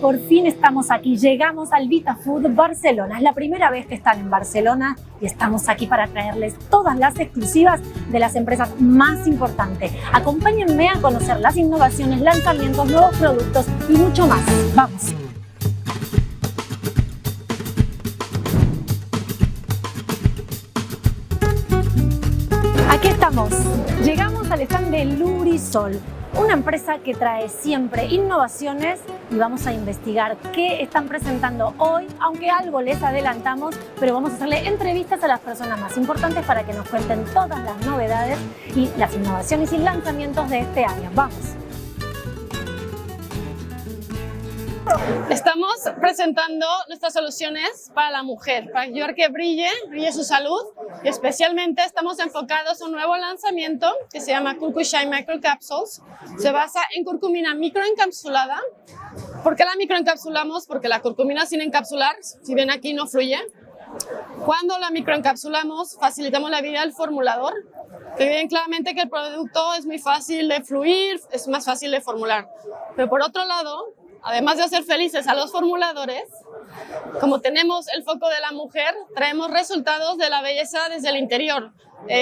por fin estamos aquí, llegamos al VitaFood Barcelona. Es la primera vez que están en Barcelona y estamos aquí para traerles todas las exclusivas de las empresas más importantes. Acompáñenme a conocer las innovaciones, lanzamientos, nuevos productos y mucho más. ¡Vamos! Aquí estamos, llegamos al stand de Lurisol, una empresa que trae siempre innovaciones y vamos a investigar qué están presentando hoy, aunque algo les adelantamos, pero vamos a hacerle entrevistas a las personas más importantes para que nos cuenten todas las novedades y las innovaciones y lanzamientos de este año. ¡Vamos! Estamos presentando nuestras soluciones para la mujer, para ayudar que brille su salud, y especialmente estamos enfocados en un nuevo lanzamiento que se llama CurcuShine Microcapsules. Se basa en curcumina microencapsulada. ¿Por qué la microencapsulamos? Porque la curcumina sin encapsular, si ven aquí, no fluye. Cuando la microencapsulamos, facilitamos la vida al formulador, que ven claramente que el producto es muy fácil de fluir, es más fácil de formular. Pero por otro lado, además de hacer felices a los formuladores, como tenemos el foco de la mujer, traemos resultados de la belleza desde el interior.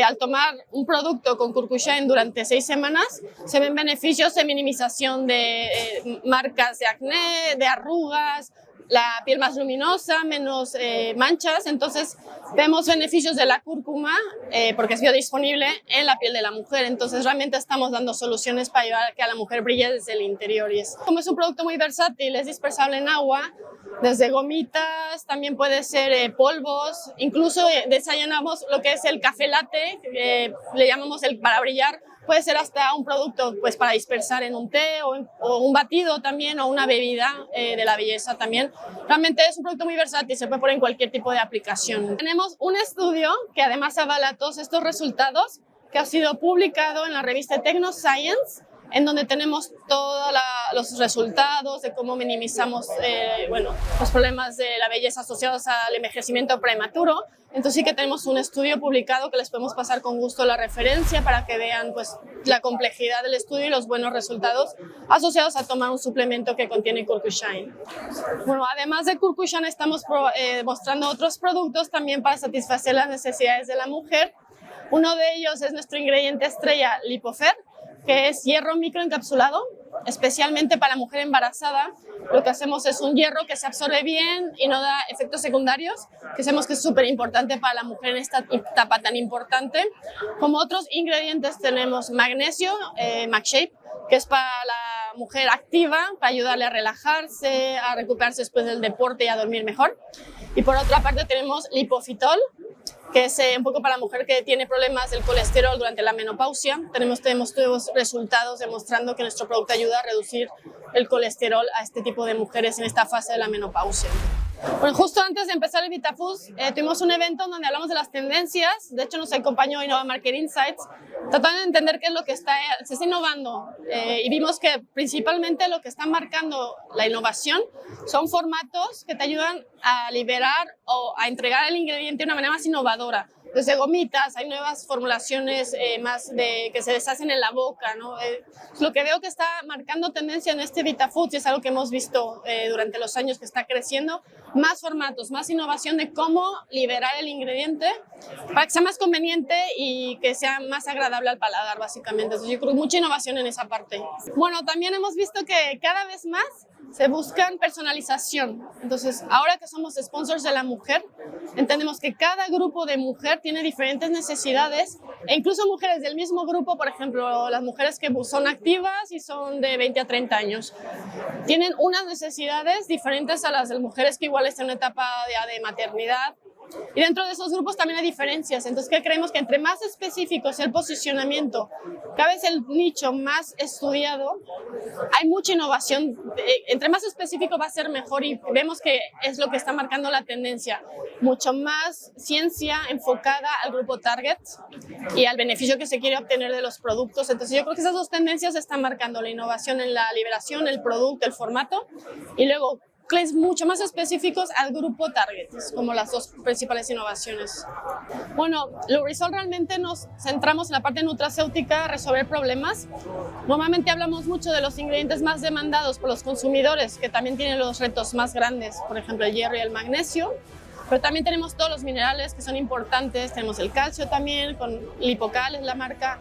Al tomar un producto con CurcuShine durante 6 semanas, se ven beneficios de minimización de marcas de acné, de arrugas, la piel más luminosa, menos manchas. Entonces vemos beneficios de la cúrcuma porque es biodisponible en la piel de la mujer. Entonces realmente estamos dando soluciones para ayudar a que la mujer brille desde el interior. Y como es un producto muy versátil, es dispersable en agua, desde gomitas, también puede ser polvos, incluso desayunamos lo que es el café latte, le llamamos el para brillar. Puede ser hasta un producto pues, para dispersar en un té o un batido también, o una bebida de la belleza también. Realmente es un producto muy versátil, se puede poner en cualquier tipo de aplicación. Tenemos un estudio que además avala todos estos resultados, que ha sido publicado en la revista TechnoScience, en donde tenemos todos los resultados de cómo minimizamos los problemas de la belleza asociados al envejecimiento prematuro. Entonces sí que tenemos un estudio publicado que les podemos pasar con gusto la referencia para que vean pues, la complejidad del estudio y los buenos resultados asociados a tomar un suplemento que contiene CurcuShine. Bueno, además de CurcuShine estamos mostrando otros productos también para satisfacer las necesidades de la mujer. Uno de ellos es nuestro ingrediente estrella Lipofer, que es hierro microencapsulado, especialmente para la mujer embarazada. Lo que hacemos es un hierro que se absorbe bien y no da efectos secundarios, que sabemos que es súper importante para la mujer en esta etapa tan importante. Como otros ingredientes tenemos magnesio, MagShape, que es para la mujer activa, para ayudarle a relajarse, a recuperarse después del deporte y a dormir mejor. Y por otra parte tenemos Lipofitol, que es un poco para la mujer que tiene problemas del colesterol durante la menopausia. Tenemos nuevos resultados demostrando que nuestro producto ayuda a reducir el colesterol a este tipo de mujeres en esta fase de la menopausia. Bueno, justo antes de empezar el VitaFood, tuvimos un evento donde hablamos de las tendencias. De hecho, nos acompañó Innova Market Insights, tratando de entender qué es lo que se está innovando. Y vimos que principalmente lo que está marcando la innovación son formatos que te ayudan a liberar o a entregar el ingrediente de una manera más innovadora. Desde gomitas, hay nuevas formulaciones que se deshacen en la boca, ¿no? Lo que veo que está marcando tendencia en este VitaFood, y es algo que hemos visto durante los años que está creciendo, más formatos, más innovación de cómo liberar el ingrediente para que sea más conveniente y que sea más agradable al paladar, básicamente. Entonces yo creo que mucha innovación en esa parte. Bueno, también hemos visto que cada vez más se buscan personalización. Entonces, ahora que somos sponsors de la mujer, entendemos que cada grupo de mujer tiene diferentes necesidades, e incluso mujeres del mismo grupo, por ejemplo, las mujeres que son activas y son de 20 a 30 años, tienen unas necesidades diferentes a las de mujeres que igual están en una etapa de maternidad. Y dentro de esos grupos también hay diferencias. Entonces, ¿qué creemos? Que entre más específico sea el posicionamiento, cada vez el nicho más estudiado, hay mucha innovación. Entre más específico va a ser mejor, y vemos que es lo que está marcando la tendencia. Mucho más ciencia enfocada al grupo target y al beneficio que se quiere obtener de los productos. Entonces, yo creo que esas dos tendencias están marcando la innovación en la liberación, el producto, el formato, y luego mucho más específicos al grupo target, como las dos principales innovaciones. Bueno, Lubrisol realmente nos centramos en la parte nutracéutica a resolver problemas. Normalmente hablamos mucho de los ingredientes más demandados por los consumidores, que también tienen los retos más grandes, por ejemplo el hierro y el magnesio, pero también tenemos todos los minerales que son importantes, tenemos el calcio también, con Lipocal es la marca,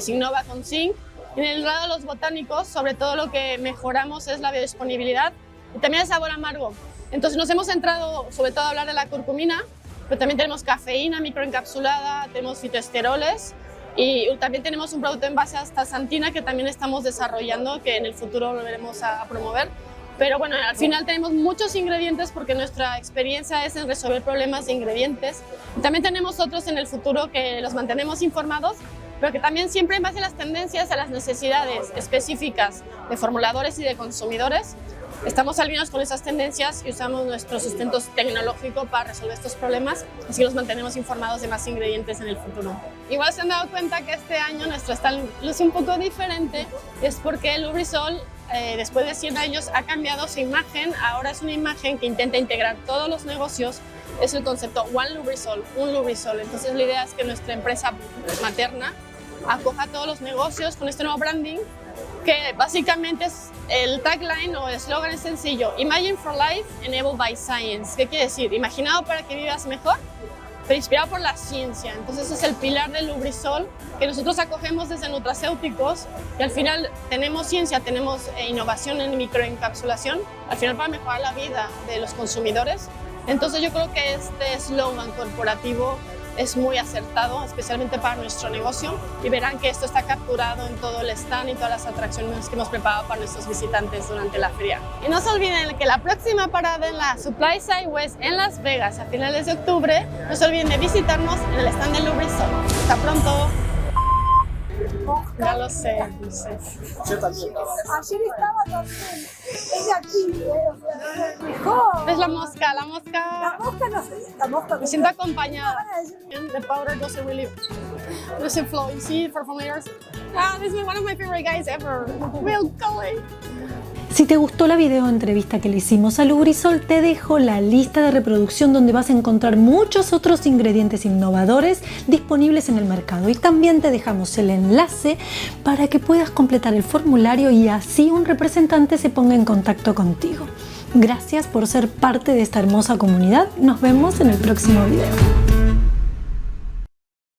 Signova con zinc. En el lado de los botánicos, sobre todo lo que mejoramos es la biodisponibilidad y también el sabor amargo. Entonces nos hemos centrado sobre todo a hablar de la curcumina, pero también tenemos cafeína microencapsulada, tenemos fitoesteroles y también tenemos un producto en base a astaxantina que también estamos desarrollando, que en el futuro volveremos a promover. Pero bueno, al final tenemos muchos ingredientes porque nuestra experiencia es en resolver problemas de ingredientes. Y también tenemos otros en el futuro que los mantenemos informados, pero que también siempre en base a las tendencias, a las necesidades específicas de formuladores y de consumidores, estamos alineados con esas tendencias y usamos nuestro sustento tecnológico para resolver estos problemas, así los mantenemos informados de más ingredientes en el futuro. Igual se han dado cuenta que este año nuestro stand luce un poco diferente, es porque Lubrisol, después de 100 años, ha cambiado su imagen. Ahora es una imagen que intenta integrar todos los negocios. Es el concepto One Lubrisol, un Lubrisol. Entonces la idea es que nuestra empresa materna acoja todos los negocios con este nuevo branding, que básicamente es el tagline o el eslogan es sencillo: Imagine for Life, Enabled by Science. ¿Qué quiere decir? Imaginado para que vivas mejor, pero inspirado por la ciencia. Entonces ese es el pilar del Lubrisol, que nosotros acogemos desde nutracéuticos y al final tenemos ciencia, tenemos innovación en microencapsulación, al final para mejorar la vida de los consumidores. Entonces yo creo que este eslogan corporativo es muy acertado, especialmente para nuestro negocio, y verán que esto está capturado en todo el stand y todas las atracciones que hemos preparado para nuestros visitantes durante la feria. Y no se olviden que la próxima parada en la Supply Side West en Las Vegas a finales de octubre, no se olviden de visitarnos en el stand de Lubrisol. ¡Hasta pronto! Ya lo sé, no sé. Yo también. Ayer estaba también. Es de aquí, mejor. ¿Ves la mosca? La mosca. La mosca no sé. La mosca. Me siento acompañada. The powder doesn't flow. You see, for formulators. This is one of my favorite guys ever. Real golly. Si te gustó la videoentrevista que le hicimos a Lubrisol, te dejo la lista de reproducción donde vas a encontrar muchos otros ingredientes innovadores disponibles en el mercado, y también te dejamos el enlace para que puedas completar el formulario y así un representante se ponga en contacto contigo. Gracias por ser parte de esta hermosa comunidad. Nos vemos en el próximo video.